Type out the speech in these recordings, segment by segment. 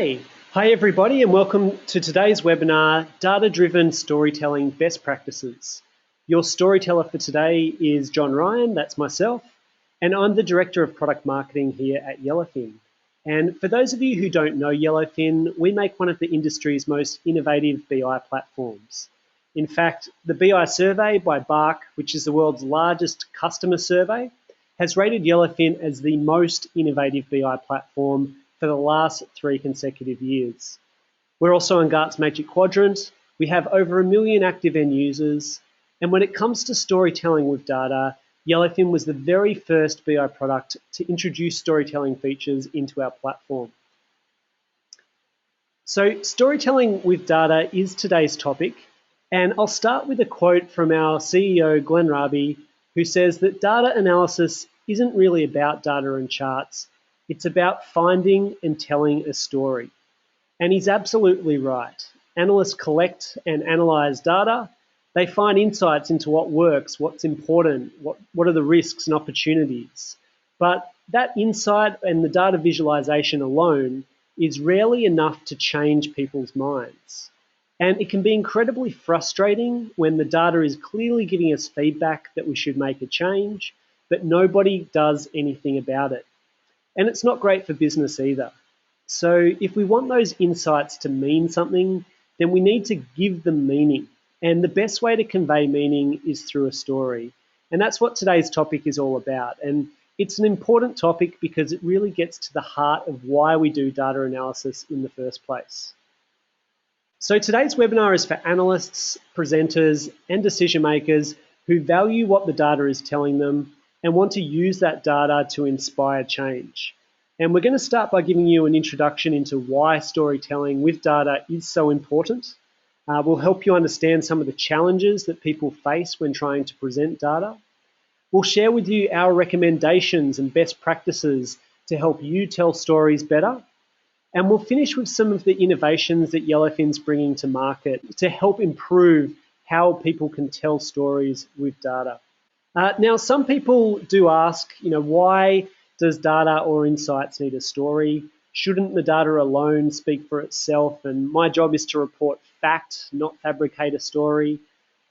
Okay, hi everybody and welcome to today's webinar, Data-Driven Storytelling Best Practices. Your storyteller for today is John Ryan, that's myself, and I'm the Director of Product Marketing here at Yellowfin. And for those of you who don't know Yellowfin, we make one of the industry's most innovative BI platforms. In fact, the BI survey by Bark, which is the world's largest customer survey, has rated Yellowfin as the most innovative BI platform for the last 3 consecutive years. We're also in Gart's Magic Quadrant. We have over 1 million active end users. And when it comes to storytelling with data, Yellowfin was the very first BI product to introduce storytelling features into our platform. So storytelling with data is today's topic. And I'll start with a quote from our CEO, Glenn Raby, who says that data analysis isn't really about data and charts. It's about finding and telling a story. And he's absolutely right. Analysts collect and analyze data. They find insights into what works, what's important, what are the risks and opportunities. But that insight and the data visualization alone is rarely enough to change people's minds. And it can be incredibly frustrating when the data is clearly giving us feedback that we should make a change, but nobody does anything about it. And it's not great for business either. So if we want those insights to mean something, then we need to give them meaning. And the best way to convey meaning is through a story. And that's what today's topic is all about. And it's an important topic because it really gets to the heart of why we do data analysis in the first place. So today's webinar is for analysts, presenters, and decision makers who value what the data is telling them and want to use that data to inspire change. And we're going to start by giving you an introduction into why storytelling with data is so important. We'll help you understand some of the challenges that people face when trying to present data. We'll share with you our recommendations and best practices to help you tell stories better. And we'll finish with some of the innovations that Yellowfin's bringing to market to help improve how people can tell stories with data. Now, some people do ask, why does data or insights need a story? Shouldn't the data alone speak for itself? And my job is to report fact, not fabricate a story.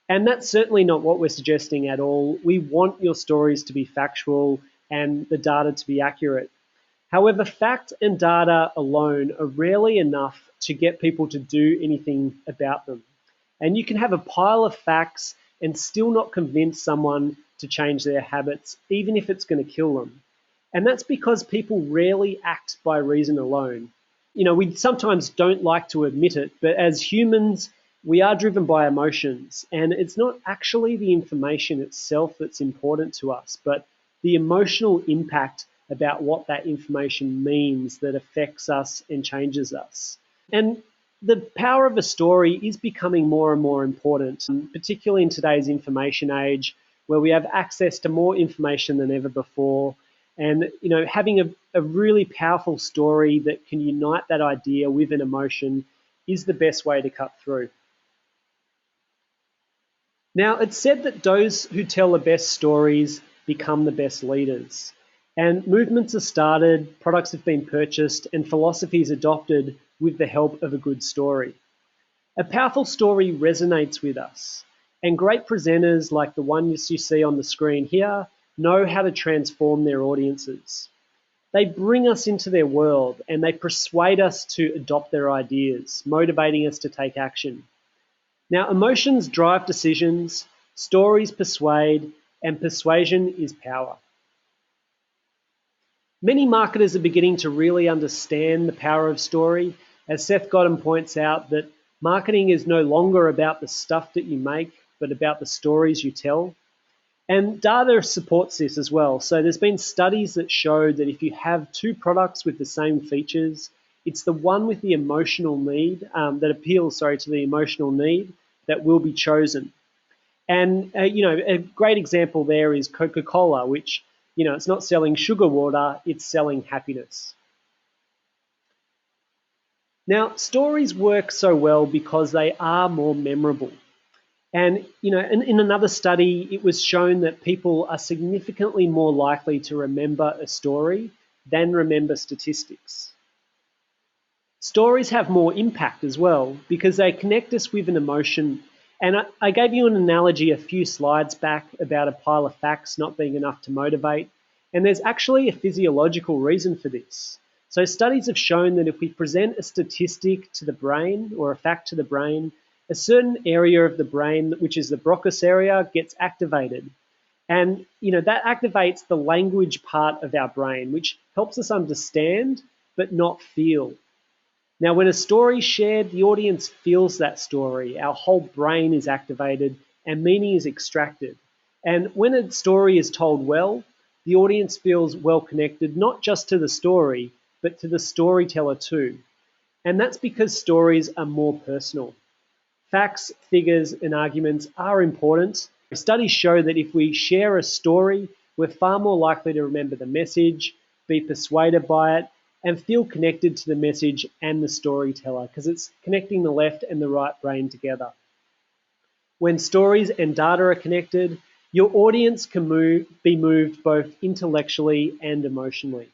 And that's certainly not what we're suggesting at all. We want your stories to be factual and the data to be accurate. However, fact and data alone are rarely enough to get people to do anything about them. And you can have a pile of facts and still not convince someone to change their habits, even if it's going to kill them. And that's because people rarely act by reason alone. We sometimes don't like to admit it, but as humans, we are driven by emotions. And it's not actually the information itself that's important to us, but the emotional impact about what that information means that affects us and changes us. And the power of a story is becoming more and more important, particularly in today's information age, where we have access to more information than ever before. And having a really powerful story that can unite that idea with an emotion is the best way to cut through. Now, it's said that those who tell the best stories become the best leaders. And movements are started, products have been purchased, and philosophies adopted with the help of a good story. A powerful story resonates with us, and great presenters like the ones you see on the screen here know how to transform their audiences. They bring us into their world and they persuade us to adopt their ideas, motivating us to take action. Now, emotions drive decisions, stories persuade, and persuasion is power. Many marketers are beginning to really understand the power of story. As Seth Godin points out, that marketing is no longer about the stuff that you make, but about the stories you tell. And data supports this as well. So there's been studies that show that if you have 2 products with the same features, it's the one with the emotional need, that appeals to the emotional need, that will be chosen. And a great example there is Coca-Cola, which it's not selling sugar water, it's selling happiness. Now, stories work so well because they are more memorable. And in another study, it was shown that people are significantly more likely to remember a story than remember statistics. Stories have more impact as well because they connect us with an emotion. And I gave you an analogy a few slides back about a pile of facts not being enough to motivate. And there's actually a physiological reason for this. So studies have shown that if we present a statistic to the brain or a fact to the brain, a certain area of the brain, which is the Broca's area, gets activated. And that activates the language part of our brain, which helps us understand but not feel. Now, when a story is shared, the audience feels that story. Our whole brain is activated and meaning is extracted. And when a story is told well, the audience feels well connected, not just to the story, but to the storyteller too. And that's because stories are more personal. Facts, figures, and arguments are important. Studies show that if we share a story, we're far more likely to remember the message, be persuaded by it, and feel connected to the message and the storyteller because it's connecting the left and the right brain together. When stories and data are connected, your audience can be moved both intellectually and emotionally.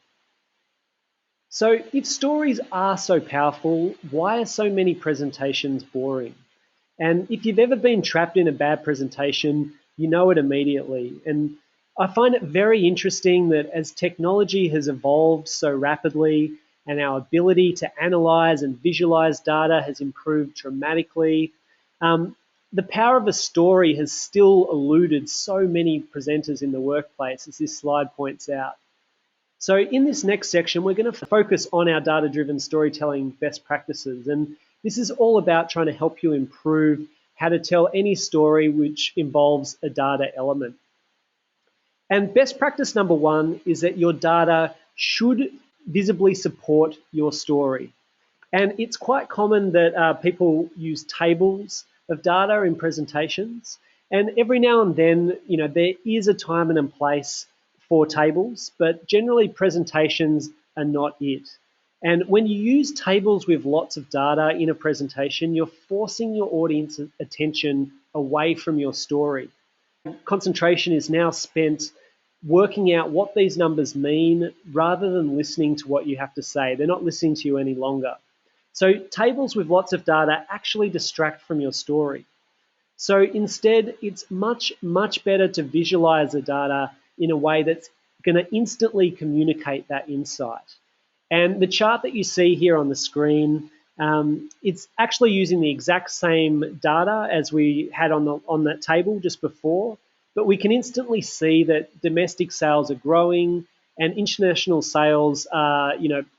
So if stories are so powerful, why are so many presentations boring? And if you've ever been trapped in a bad presentation, you know it immediately. And I find it very interesting that as technology has evolved so rapidly and our ability to analyze and visualize data has improved dramatically, the power of a story has still eluded so many presenters in the workplace, as this slide points out. So in this next section, we're going to focus on our data-driven storytelling best practices. And this is all about trying to help you improve how to tell any story which involves a data element. And best practice number one is that your data should visibly support your story. And it's quite common that people use tables of data in presentations. And every now and then, there is a time and a place for tables, but generally presentations are not it. And when you use tables with lots of data in a presentation, you're forcing your audience's attention away from your story. Concentration is now spent working out what these numbers mean rather than listening to what you have to say. They're not listening to you any longer. So tables with lots of data actually distract from your story. So instead, it's much, much better to visualize the data in a way that's going to instantly communicate that insight. And the chart that you see here on the screen, it's actually using the exact same data as we had on that table just before, but we can instantly see that domestic sales are growing and international sales are,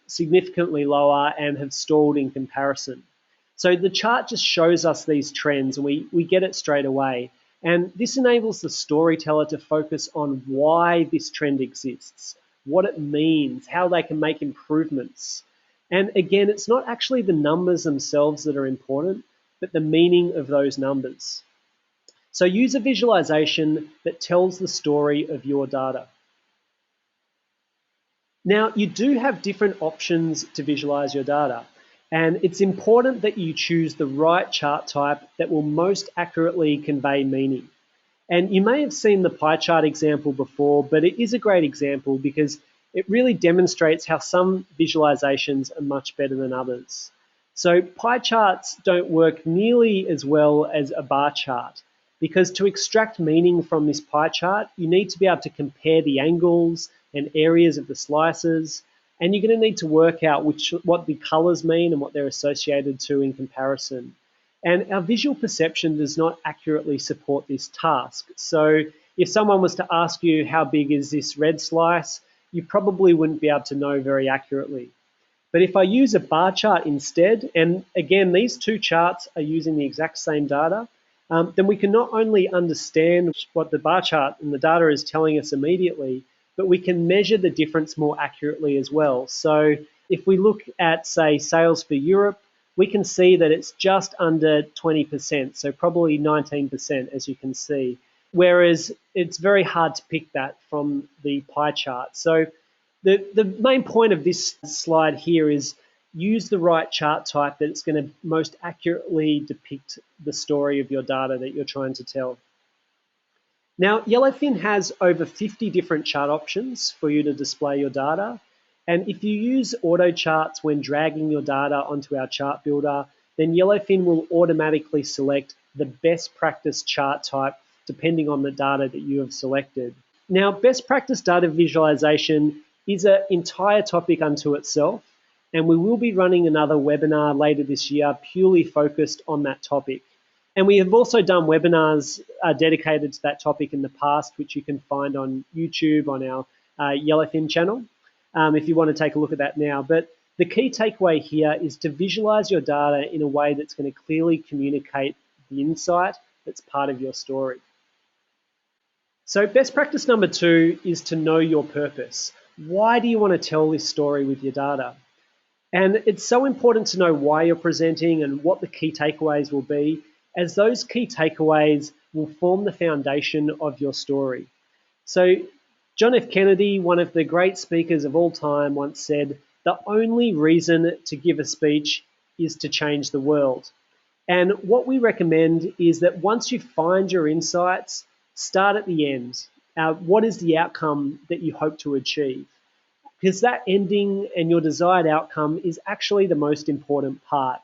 significantly lower and have stalled in comparison. So the chart just shows us these trends and we get it straight away. And this enables the storyteller to focus on why this trend exists, what it means, how they can make improvements. And again, it's not actually the numbers themselves that are important, but the meaning of those numbers. So use a visualization that tells the story of your data. Now, you do have different options to visualize your data, and it's important that you choose the right chart type that will most accurately convey meaning. And you may have seen the pie chart example before, but it is a great example because it really demonstrates how some visualizations are much better than others. So pie charts don't work nearly as well as a bar chart because to extract meaning from this pie chart, you need to be able to compare the angles and areas of the slices, and you're going to need to work out what the colors mean and what they're associated to in comparison. And our visual perception does not accurately support this task. So if someone was to ask you how big is this red slice, you probably wouldn't be able to know very accurately. But if I use a bar chart instead, and again, these two charts are using the exact same data, then we can not only understand what the bar chart and the data is telling us immediately, but we can measure the difference more accurately as well. So if we look at, say, sales for Europe, we can see that it's just under 20%, so probably 19%, as you can see, whereas it's very hard to pick that from the pie chart. So the main point of this slide here is use the right chart type that it's going to most accurately depict the story of your data that you're trying to tell. Now, Yellowfin has over 50 different chart options for you to display your data. And if you use auto charts when dragging your data onto our chart builder, then Yellowfin will automatically select the best practice chart type depending on the data that you have selected. Now, best practice data visualization is an entire topic unto itself, and we will be running another webinar later this year purely focused on that topic. And we have also done webinars dedicated to that topic in the past, which you can find on YouTube on our Yellowfin channel, if you want to take a look at that now. But the key takeaway here is to visualize your data in a way that's going to clearly communicate the insight that's part of your story. So best practice number 2 is to know your purpose. Why do you want to tell this story with your data? And it's so important to know why you're presenting and what the key takeaways will be, as those key takeaways will form the foundation of your story. So John F. Kennedy, one of the great speakers of all time, once said, "The only reason to give a speech is to change the world." And what we recommend is that once you find your insights, start at the end. What is the outcome that you hope to achieve? Because that ending and your desired outcome is actually the most important part.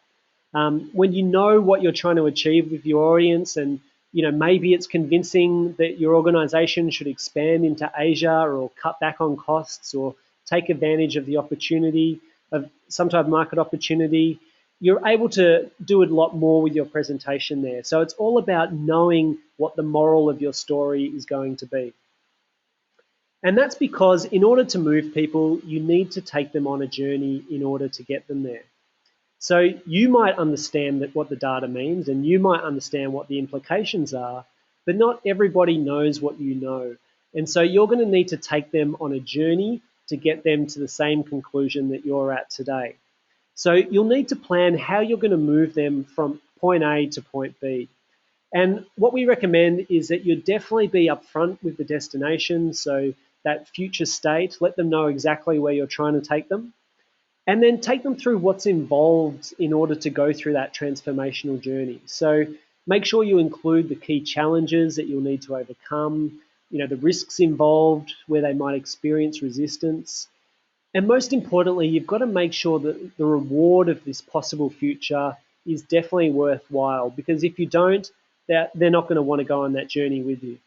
When you know what you're trying to achieve with your audience, and maybe it's convincing that your organization should expand into Asia or cut back on costs or take advantage of the opportunity of some type of market opportunity, you're able to do a lot more with your presentation there. So it's all about knowing what the moral of your story is going to be. And that's because in order to move people, you need to take them on a journey in order to get them there. So you might understand what the data means, and you might understand what the implications are, but not everybody knows what you know. And so you're going to need to take them on a journey to get them to the same conclusion that you're at today. So you'll need to plan how you're going to move them from point A to point B. And what we recommend is that you definitely be upfront with the destination, so that future state, let them know exactly where you're trying to take them, and then take them through what's involved in order to go through that transformational journey. So make sure you include the key challenges that you'll need to overcome, the risks involved where they might experience resistance. And most importantly, you've got to make sure that the reward of this possible future is definitely worthwhile, because if you don't, they're not going to want to go on that journey with you.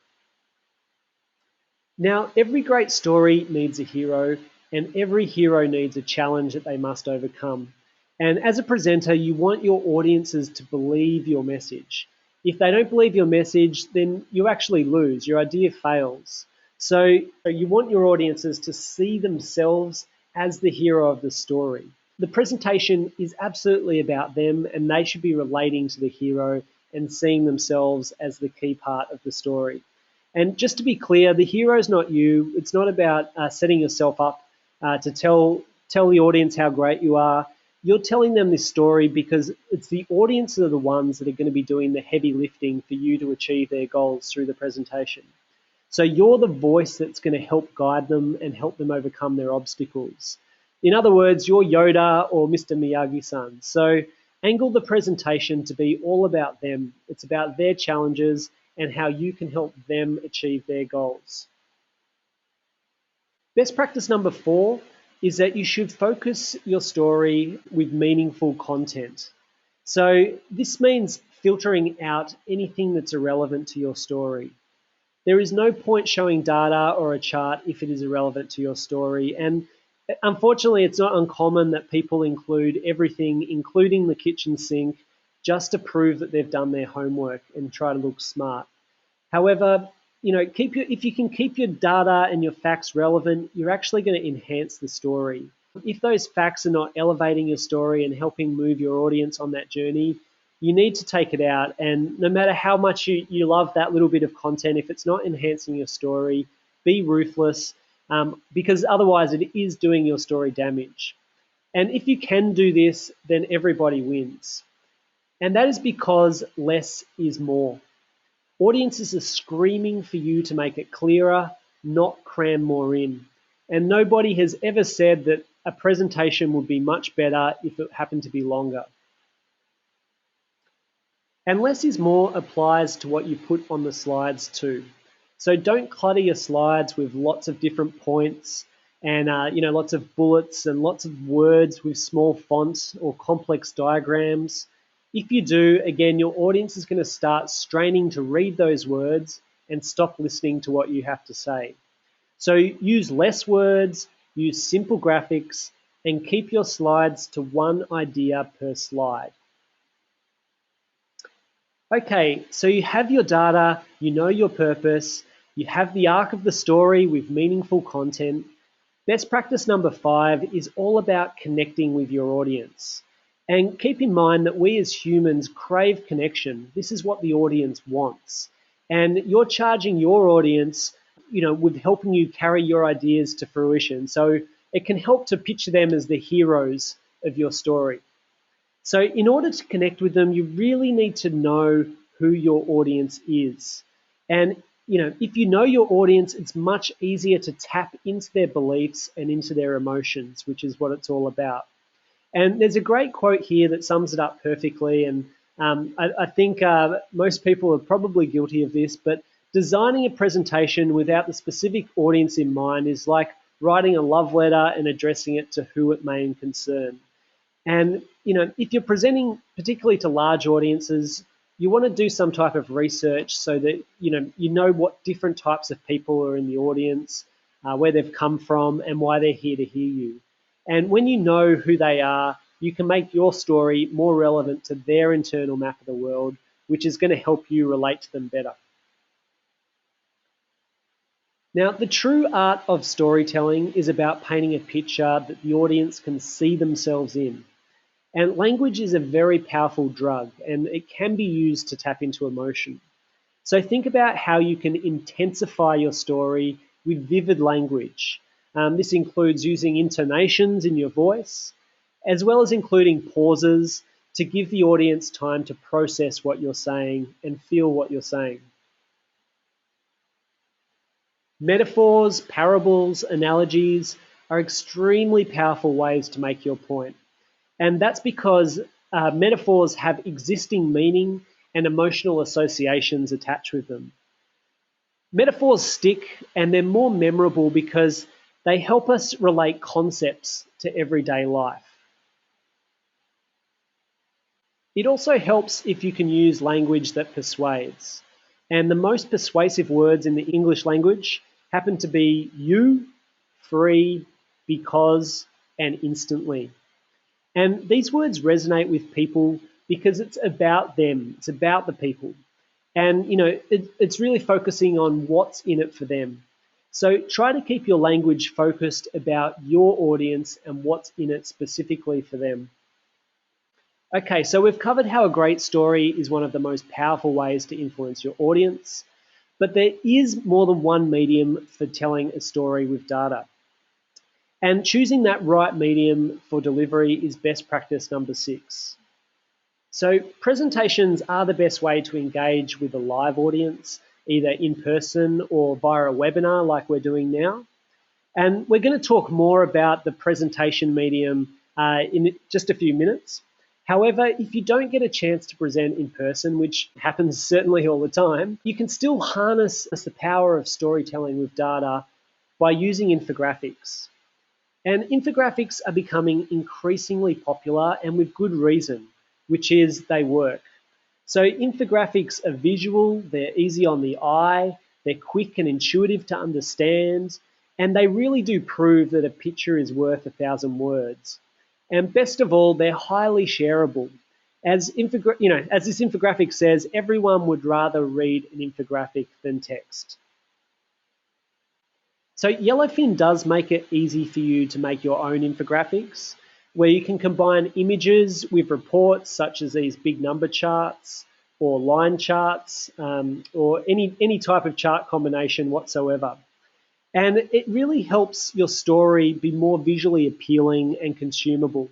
Now, every great story needs a hero, and every hero needs a challenge that they must overcome. And as a presenter, you want your audiences to believe your message. If they don't believe your message, then you actually lose. Your idea fails. So you want your audiences to see themselves as the hero of the story. The presentation is absolutely about them, and they should be relating to the hero and seeing themselves as the key part of the story. And just to be clear, the hero is not you. It's not about setting yourself up to tell the audience how great you are. You're telling them this story because it's the audience that are the ones that are going to be doing the heavy lifting for you to achieve their goals through the presentation. So you're the voice that's going to help guide them and help them overcome their obstacles. In other words, you're Yoda or Mr. Miyagi-san. So angle the presentation to be all about them. It's about their challenges and how you can help them achieve their goals. Best practice number 4 is that you should focus your story with meaningful content. So this means filtering out anything that's irrelevant to your story. There is no point showing data or a chart if it is irrelevant to your story. And unfortunately, it's not uncommon that people include everything, including the kitchen sink, just to prove that they've done their homework and try to look smart. However, if you can keep your data and your facts relevant, you're actually going to enhance the story. If those facts are not elevating your story and helping move your audience on that journey, you need to take it out. And no matter how much you love that little bit of content, if it's not enhancing your story, be ruthless, because otherwise it is doing your story damage. And if you can do this, then everybody wins. And that is because less is more. Audiences are screaming for you to make it clearer, not cram more in. And nobody has ever said that a presentation would be much better if it happened to be longer. And less is more applies to what you put on the slides too. So don't clutter your slides with lots of different points. and lots of bullets and lots of words with small fonts or complex diagrams. If you do, again, your audience is going to start straining to read those words and stop listening to what you have to say. So use less words, use simple graphics, and keep your slides to one idea per slide. Okay, so you have your data, you know your purpose, you have the arc of the story with meaningful content. Best practice number 5 is all about connecting with your audience. And keep in mind that we as humans crave connection. This is what the audience wants. And you're charging your audience, with helping you carry your ideas to fruition. So it can help to picture them as the heroes of your story. So in order to connect with them, you really need to know who your audience is. And if you know your audience, it's much easier to tap into their beliefs and into their emotions, which is what it's all about. And there's a great quote here that sums it up perfectly. And I think most people are probably guilty of this, but designing a presentation without the specific audience in mind is like writing a love letter and addressing it to who it may concern. And if you're presenting particularly to large audiences, you want to do some type of research so that you know what different types of people are in the audience, where they've come from, and why they're here to hear you. And when you know who they are, you can make your story more relevant to their internal map of the world, which is going to help you relate to them better. Now, the true art of storytelling is about painting a picture that the audience can see themselves in. And language is a very powerful drug, and it can be used to tap into emotion. So think about how you can intensify your story with vivid language. This includes using intonations in your voice, as well as including pauses to give the audience time to process what you're saying and feel what you're saying. Metaphors, parables, analogies are extremely powerful ways to make your point. And that's because metaphors have existing meaning and emotional associations attached with them. Metaphors stick, and they're more memorable because they help us relate concepts to everyday life. It also helps if you can use language that persuades. And the most persuasive words in the English language happen to be you, free, because, and instantly. And these words resonate with people because it's about them, it's about the people. And it's really focusing on what's in it for them. So try to keep your language focused about your audience and what's in it specifically for them. Okay, so we've covered how a great story is one of the most powerful ways to influence your audience, but there is more than one medium for telling a story with data. And choosing that right medium for delivery is best practice number 6. So presentations are the best way to engage with a live audience, either in person or via a webinar like we're doing now. And we're going to talk more about the presentation medium in just a few minutes. However, if you don't get a chance to present in person, which happens certainly all the time, you can still harness the power of storytelling with data by using infographics. And infographics are becoming increasingly popular, and with good reason, which is they work. So infographics are visual, they're easy on the eye, they're quick and intuitive to understand, and they really do prove that a picture is worth 1,000 words. And best of all, they're highly shareable. As this infographic says, everyone would rather read an infographic than text. So Yellowfin does make it easy for you to make your own infographics, where you can combine images with reports such as these big number charts or line charts or any type of chart combination whatsoever. And it really helps your story be more visually appealing and consumable.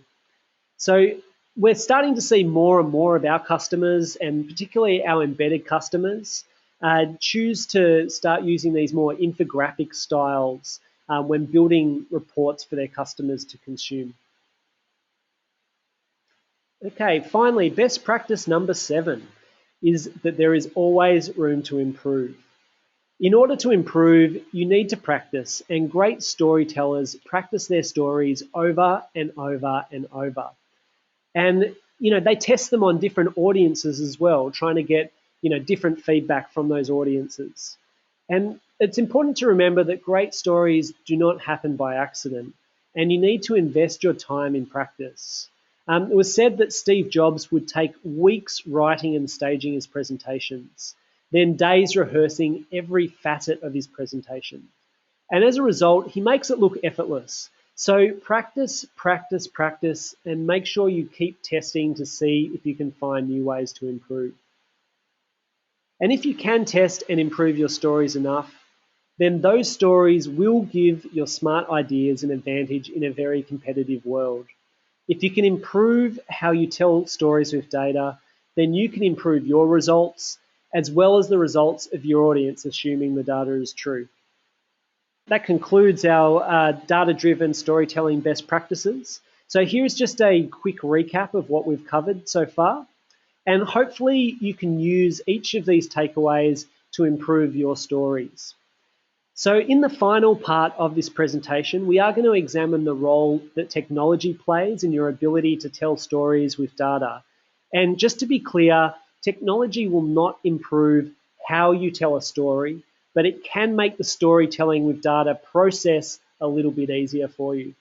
So we're starting to see more and more of our customers, and particularly our embedded customers, choose to start using these more infographic styles when building reports for their customers to consume. Okay, finally, best practice number 7 is that there is always room to improve. In order to improve, you need to practice, and great storytellers practice their stories over and over and over. And they test them on different audiences as well, trying to get different feedback from those audiences. And it's important to remember that great stories do not happen by accident, and you need to invest your time in practice. It was said that Steve Jobs would take weeks writing and staging his presentations, then days rehearsing every facet of his presentation. And as a result, he makes it look effortless. So practice, practice, practice, and make sure you keep testing to see if you can find new ways to improve. And if you can test and improve your stories enough, then those stories will give your smart ideas an advantage in a very competitive world. If you can improve how you tell stories with data, then you can improve your results as well as the results of your audience, assuming the data is true. That concludes our data-driven storytelling best practices. So here's just a quick recap of what we've covered so far. And hopefully you can use each of these takeaways to improve your stories. So in the final part of this presentation, we are going to examine the role that technology plays in your ability to tell stories with data. And just to be clear, technology will not improve how you tell a story, but it can make the storytelling with data process a little bit easier for you.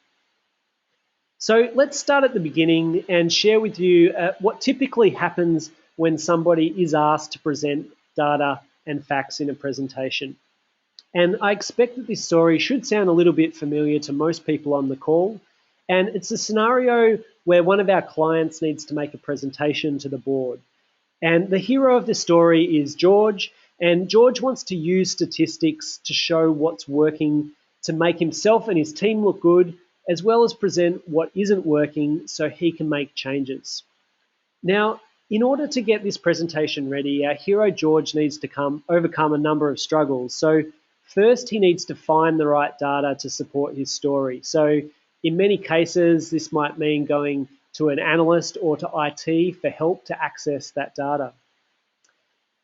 So let's start at the beginning and share with you what typically happens when somebody is asked to present data and facts in a presentation. And I expect that this story should sound a little bit familiar to most people on the call. And it's a scenario where one of our clients needs to make a presentation to the board. And the hero of the story is George, and George wants to use statistics to show what's working to make himself and his team look good, as well as present what isn't working so he can make changes. Now, in order to get this presentation ready, our hero George needs to overcome a number of struggles. So first, he needs to find the right data to support his story. So in many cases, this might mean going to an analyst or to IT for help to access that data.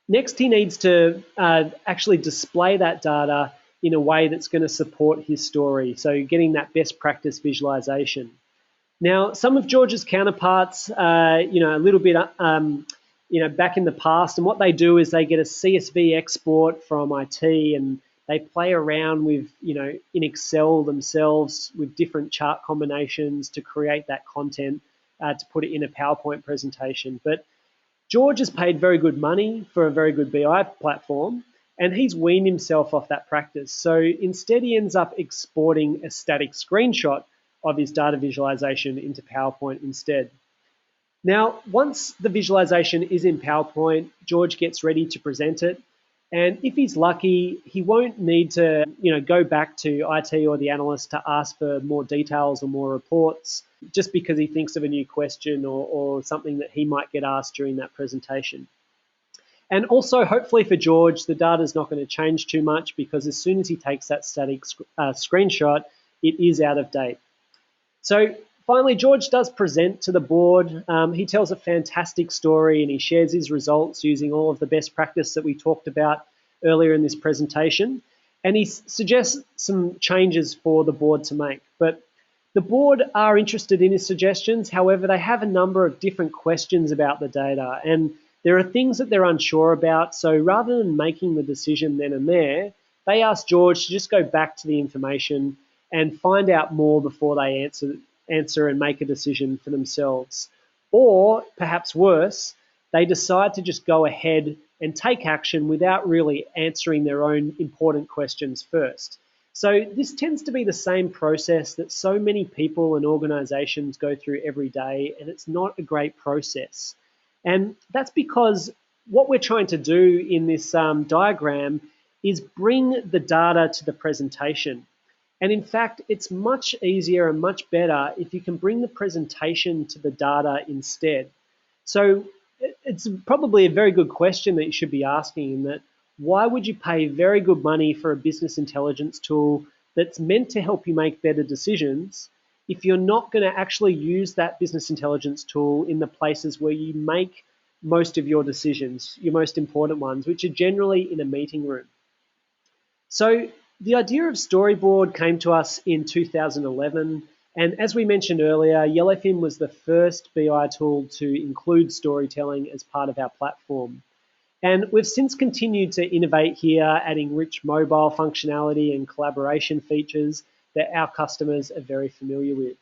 Next, he needs to actually display that data in a way that's going to support his story, so getting that best practice visualization. Now, some of George's counterparts, a little bit, back in the past, and what they do is they get a CSV export from IT and they play around with, in Excel themselves with different chart combinations to create that content to put it in a PowerPoint presentation. But George has paid very good money for a very good BI platform, and he's weaned himself off that practice. So instead, he ends up exporting a static screenshot of his data visualization into PowerPoint instead. Now, once the visualization is in PowerPoint, George gets ready to present it. And if he's lucky, he won't need to, go back to IT or the analyst to ask for more details or more reports just because he thinks of a new question or something that he might get asked during that presentation. And also, hopefully for George, the data is not going to change too much because as soon as he takes that static screenshot, it is out of date. So finally, George does present to the board. He tells a fantastic story and he shares his results using all of the best practice that we talked about earlier in this presentation. And he suggests some changes for the board to make. But the board are interested in his suggestions. However, they have a number of different questions about the data. And there are things that they're unsure about. So rather than making the decision then and there, they ask George to just go back to the information and find out more before they answer and make a decision for themselves. Or perhaps worse, they decide to just go ahead and take action without really answering their own important questions first. So this tends to be the same process that so many people and organizations go through every day, and it's not a great process. And that's because what we're trying to do in this diagram is bring the data to the presentation. And in fact, it's much easier and much better if you can bring the presentation to the data instead. So it's probably a very good question that you should be asking, in that why would you pay very good money for a business intelligence tool that's meant to help you make better decisions if you're not going to actually use that business intelligence tool in the places where you make most of your decisions, your most important ones, which are generally in a meeting room? So the idea of Storyboard came to us in 2011, and as we mentioned earlier, Yellowfin was the first BI tool to include storytelling as part of our platform. And we've since continued to innovate here, adding rich mobile functionality and collaboration features that our customers are very familiar with.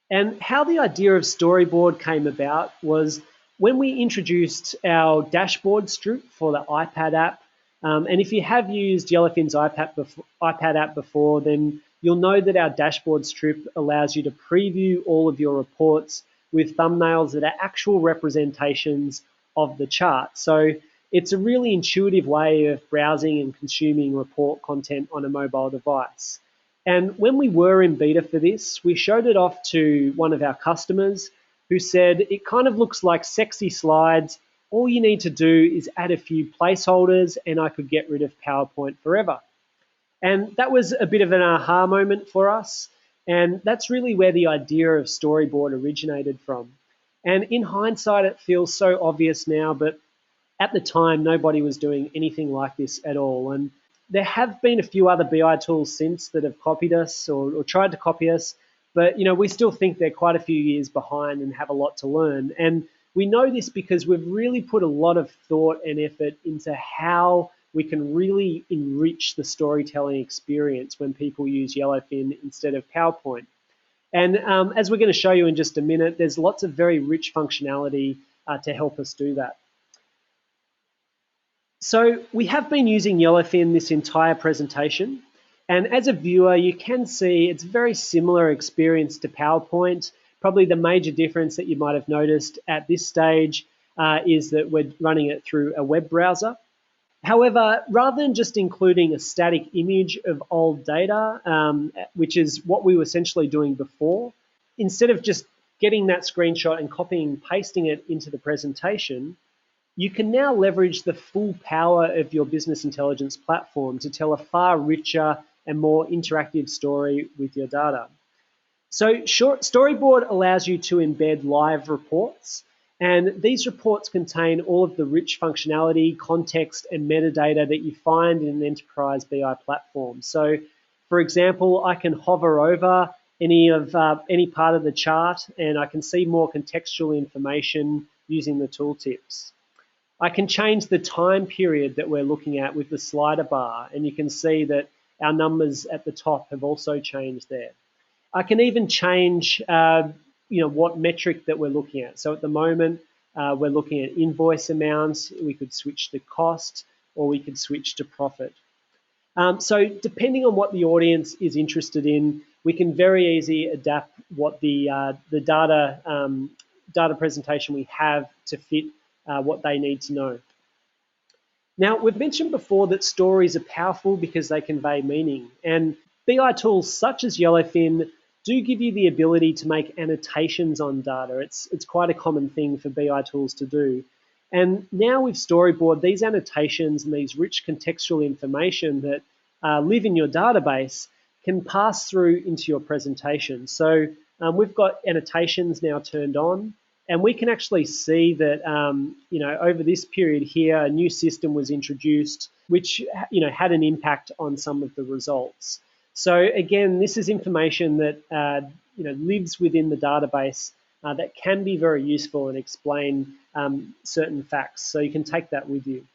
And how the idea of Storyboard came about was when we introduced our dashboard strip for the iPad app. And if you have used Yellowfin's iPad app before, then you'll know that our dashboard strip allows you to preview all of your reports with thumbnails that are actual representations of the chart. So it's a really intuitive way of browsing and consuming report content on a mobile device. And when we were in beta for this, we showed it off to one of our customers who said, it kind of looks like sexy slides. All you need to do is add a few placeholders and I could get rid of PowerPoint forever. And that was a bit of an aha moment for us. And that's really where the idea of Storyboard originated from. And in hindsight, it feels so obvious now, but at the time, nobody was doing anything like this at all. And there have been a few other BI tools since that have copied us or tried to copy us, but we still think they're quite a few years behind and have a lot to learn. And we know this because we've really put a lot of thought and effort into how we can really enrich the storytelling experience when people use Yellowfin instead of PowerPoint. And as we're going to show you in just a minute, there's lots of very rich functionality to help us do that. So we have been using Yellowfin this entire presentation, and as a viewer you can see it's a very similar experience to PowerPoint. Probably the major difference that you might have noticed at this stage is that we're running it through a web browser. However, rather than just including a static image of old data, which is what we were essentially doing before, instead of just getting that screenshot and copying and pasting it into the presentation, you can now leverage the full power of your business intelligence platform to tell a far richer and more interactive story with your data. So Storyboard allows you to embed live reports, and these reports contain all of the rich functionality, context, and metadata that you find in an enterprise BI platform. So, for example, I can hover over any part of the chart, and I can see more contextual information using the tooltips. I can change the time period that we're looking at with the slider bar, and you can see that our numbers at the top have also changed there. I can even change what metric that we're looking at. So at the moment, we're looking at invoice amounts. We could switch to cost, or we could switch to profit. So depending on what the audience is interested in, we can very easily adapt what the data presentation we have to fit what they need to know. Now, we've mentioned before that stories are powerful because they convey meaning, and BI tools such as Yellowfin do give you the ability to make annotations on data. It's quite a common thing for BI tools to do. And now with Storyboard, these annotations and these rich contextual information that live in your database can pass through into your presentation. So we've got annotations now turned on, and we can actually see that over this period here, a new system was introduced, which had an impact on some of the results. So again, this is information that lives within the database that can be very useful and explain certain facts. So you can take that with you.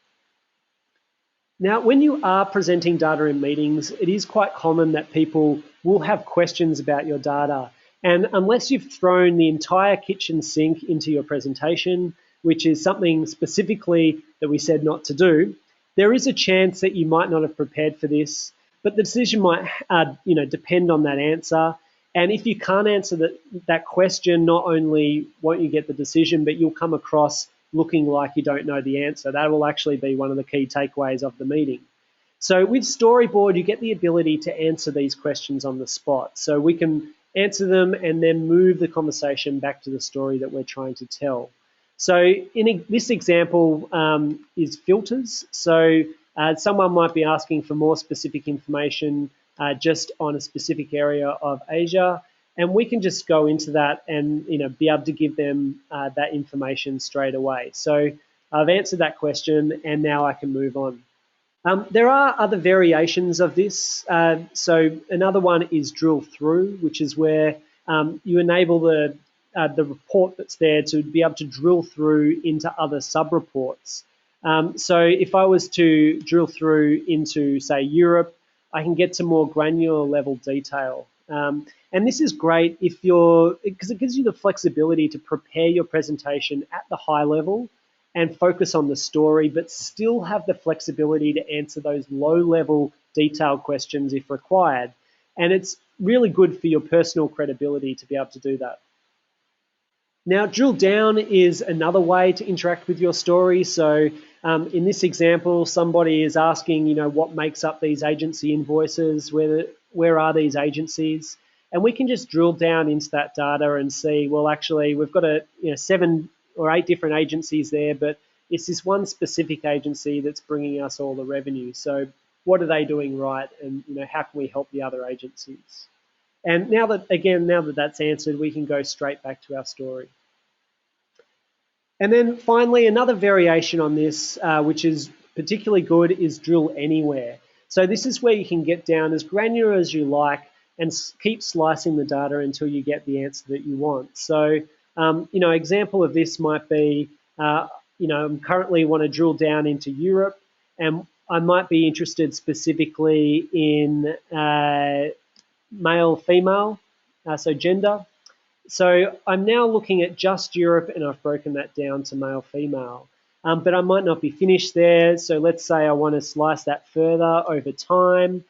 Now, when you are presenting data in meetings, it is quite common that people will have questions about your data. And unless you've thrown the entire kitchen sink into your presentation, which is something specifically that we said not to do, there is a chance that you might not have prepared for this, but the decision might depend on that answer. And if you can't answer that question, not only won't you get the decision, but you'll come across looking like you don't know the answer. That will actually be one of the key takeaways of the meeting. So with Storyboard, you get the ability to answer these questions on the spot. So we can answer them and then move the conversation back to the story that we're trying to tell. So in this example is filters. So someone might be asking for more specific information just on a specific area of Asia, and we can just go into that and be able to give them that information straight away. So I've answered that question, and now I can move on. There are other variations of this. So another one is drill through, which is where you enable the report that's there to be able to drill through into other sub-reports. So if I was to drill through into, say, Europe, I can get to more granular level detail. And this is great if because it gives you the flexibility to prepare your presentation at the high level and focus on the story, but still have the flexibility to answer those low-level detailed questions if required. And it's really good for your personal credibility to be able to do that. Now, drill down is another way to interact with your story. So in this example, somebody is asking, what makes up these agency invoices? Where are these agencies? And we can just drill down into that data and see, well, actually, we've got 7 or 8 different agencies there, but it's this one specific agency that's bringing us all the revenue. So what are they doing right? And how can we help the other agencies? And now that that's answered, we can go straight back to our story. And then finally, another variation on this, which is particularly good, is drill anywhere. So this is where you can get down as granular as you like and keep slicing the data until you get the answer that you want. So, example of this might be, I currently want to drill down into Europe, and I might be interested specifically in male, female, so gender. So I'm now looking at just Europe, and I've broken that down to male, female. But I might not be finished there. So let's say I want to slice that further over time.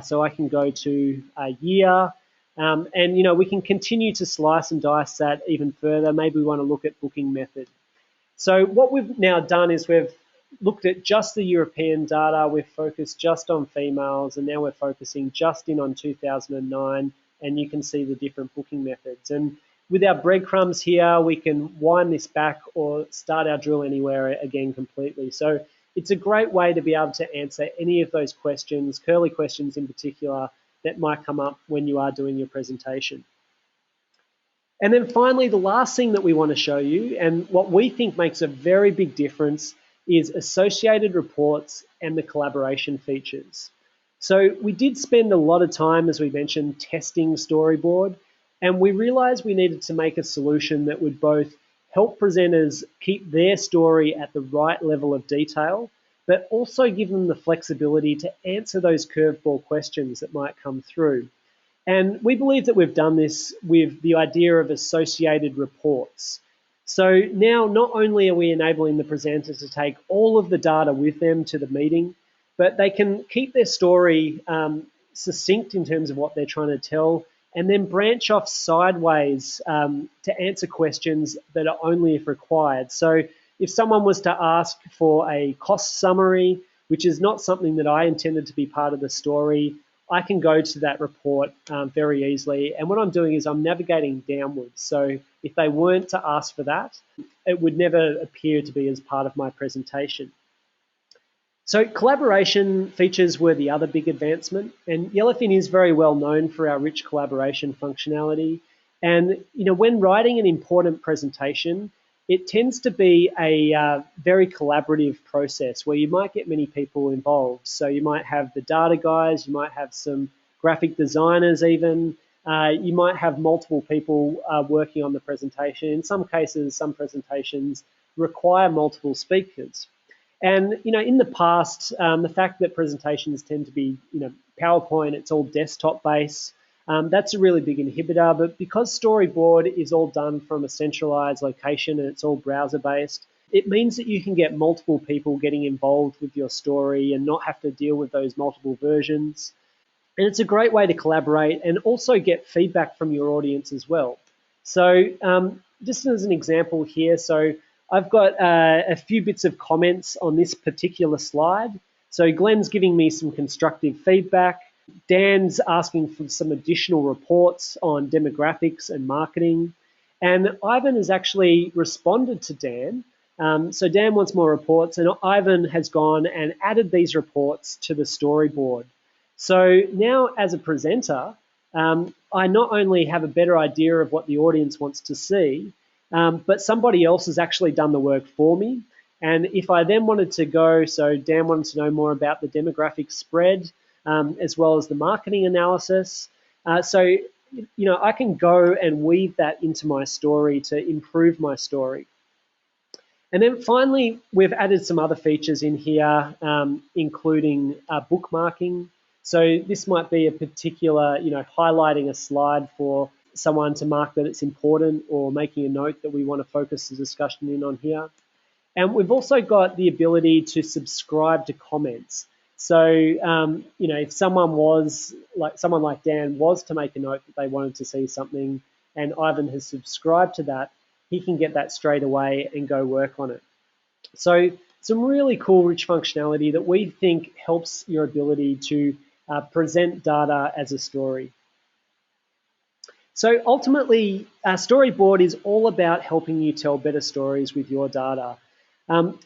So I can go to a year. And we can continue to slice and dice that even further. Maybe we want to look at booking method. So what we've now done is we've looked at just the European data. We've focused just on females, and now we're focusing just in on 2009. And you can see the different booking methods. And with our breadcrumbs here, we can wind this back or start our drill anywhere again completely. So it's a great way to be able to answer any of those questions, curly questions in particular, that might come up when you are doing your presentation. And then finally, the last thing that we want to show you, and what we think makes a very big difference, is associated reports and the collaboration features. So we did spend a lot of time, as we mentioned, testing Storyboard, and we realized we needed to make a solution that would both help presenters keep their story at the right level of detail, but also give them the flexibility to answer those curveball questions that might come through. And we believe that we've done this with the idea of associated reports. So now not only are we enabling the presenter to take all of the data with them to the meeting, but they can keep their story succinct in terms of what they're trying to tell, and then branch off sideways to answer questions that are only if required. So if someone was to ask for a cost summary, which is not something that I intended to be part of the story, I can go to that report very easily. And what I'm doing is I'm navigating downwards. So if they weren't to ask for that, it would never appear to be as part of my presentation. So collaboration features were the other big advancement, and Yellowfin is very well known for our rich collaboration functionality. And when writing an important presentation, it tends to be a very collaborative process where you might get many people involved. So you might have the data guys, you might have some graphic designers even, you might have multiple people working on the presentation. In some cases, some presentations require multiple speakers. And in the past, the fact that presentations tend to be PowerPoint, it's all desktop based, that's a really big inhibitor. But because Storyboard is all done from a centralized location and it's all browser based, it means that you can get multiple people getting involved with your story and not have to deal with those multiple versions. And it's a great way to collaborate and also get feedback from your audience as well. So just as an example here, so I've got a few bits of comments on this particular slide. So Glenn's giving me some constructive feedback. Dan's asking for some additional reports on demographics and marketing. And Ivan has actually responded to Dan. So Dan wants more reports, and Ivan has gone and added these reports to the storyboard. So now as a presenter, I not only have a better idea of what the audience wants to see, but somebody else has actually done the work for me. And if I then wanted to go, so Dan wanted to know more about the demographic spread, as well as the marketing analysis. So I can go and weave that into my story to improve my story. And then finally, we've added some other features in here, including bookmarking. So this might be a particular, highlighting a slide for someone to mark that it's important, or making a note that we want to focus the discussion in on here. And we've also got the ability to subscribe to comments. So, if someone like Dan was to make a note that they wanted to see something, and Ivan has subscribed to that, he can get that straight away and go work on it. So some really cool, rich functionality that we think helps your ability to present data as a story. So ultimately, Storyboard is all about helping you tell better stories with your data.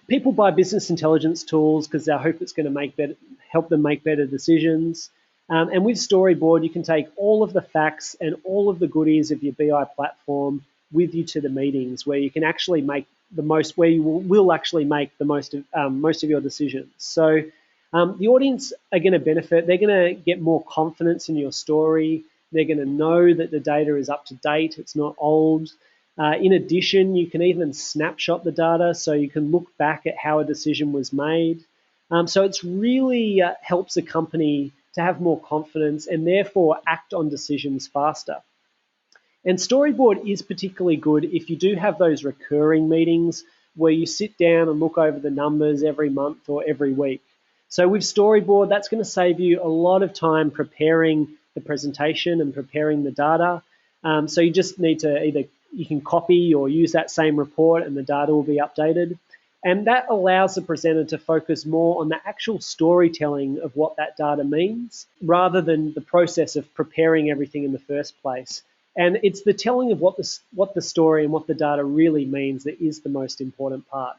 People buy business intelligence tools because they hope it's going to help them make better decisions. And with Storyboard, you can take all of the facts and all of the goodies of your BI platform with you to the meetings, where you can actually make the most, where you will actually make the most of your decisions. So the audience are going to benefit. They're going to get more confidence in your story. They're going to know that the data is up to date. It's not old. In addition, you can even snapshot the data, so you can look back at how a decision was made. So it's really helps a company to have more confidence and therefore act on decisions faster. And Storyboard is particularly good if you do have those recurring meetings where you sit down and look over the numbers every month or every week. So with Storyboard, that's going to save you a lot of time preparing the presentation and preparing the data. So you just need to you can copy or use that same report and the data will be updated. And that allows the presenter to focus more on the actual storytelling of what that data means, rather than the process of preparing everything in the first place. And it's the telling of what the story and what the data really means that is the most important part.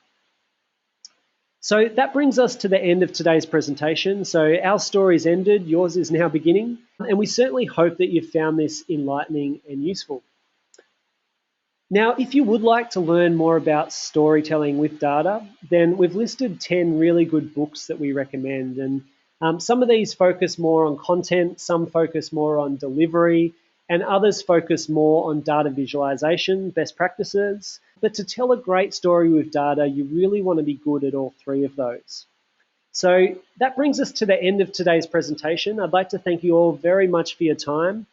So that brings us to the end of today's presentation. So our story's ended, yours is now beginning, and we certainly hope that you've found this enlightening and useful. Now, if you would like to learn more about storytelling with data, then we've listed 10 really good books that we recommend. And some of these focus more on content, some focus more on delivery, and others focus more on data visualization, best practices. But to tell a great story with data, you really want to be good at all three of those. So that brings us to the end of today's presentation. I'd like to thank you all very much for your time.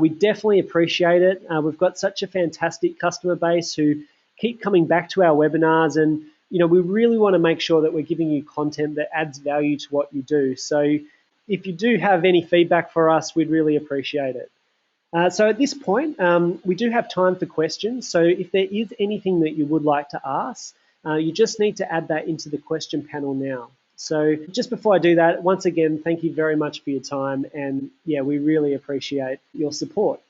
We definitely appreciate it. We've got such a fantastic customer base who keep coming back to our webinars, and we really want to make sure that we're giving you content that adds value to what you do. So if you do have any feedback for us, we'd really appreciate it. So at this point, we do have time for questions. So if there is anything that you would like to ask, you just need to add that into the question panel now. So just before I do that, once again, thank you very much for your time. And yeah, we really appreciate your support.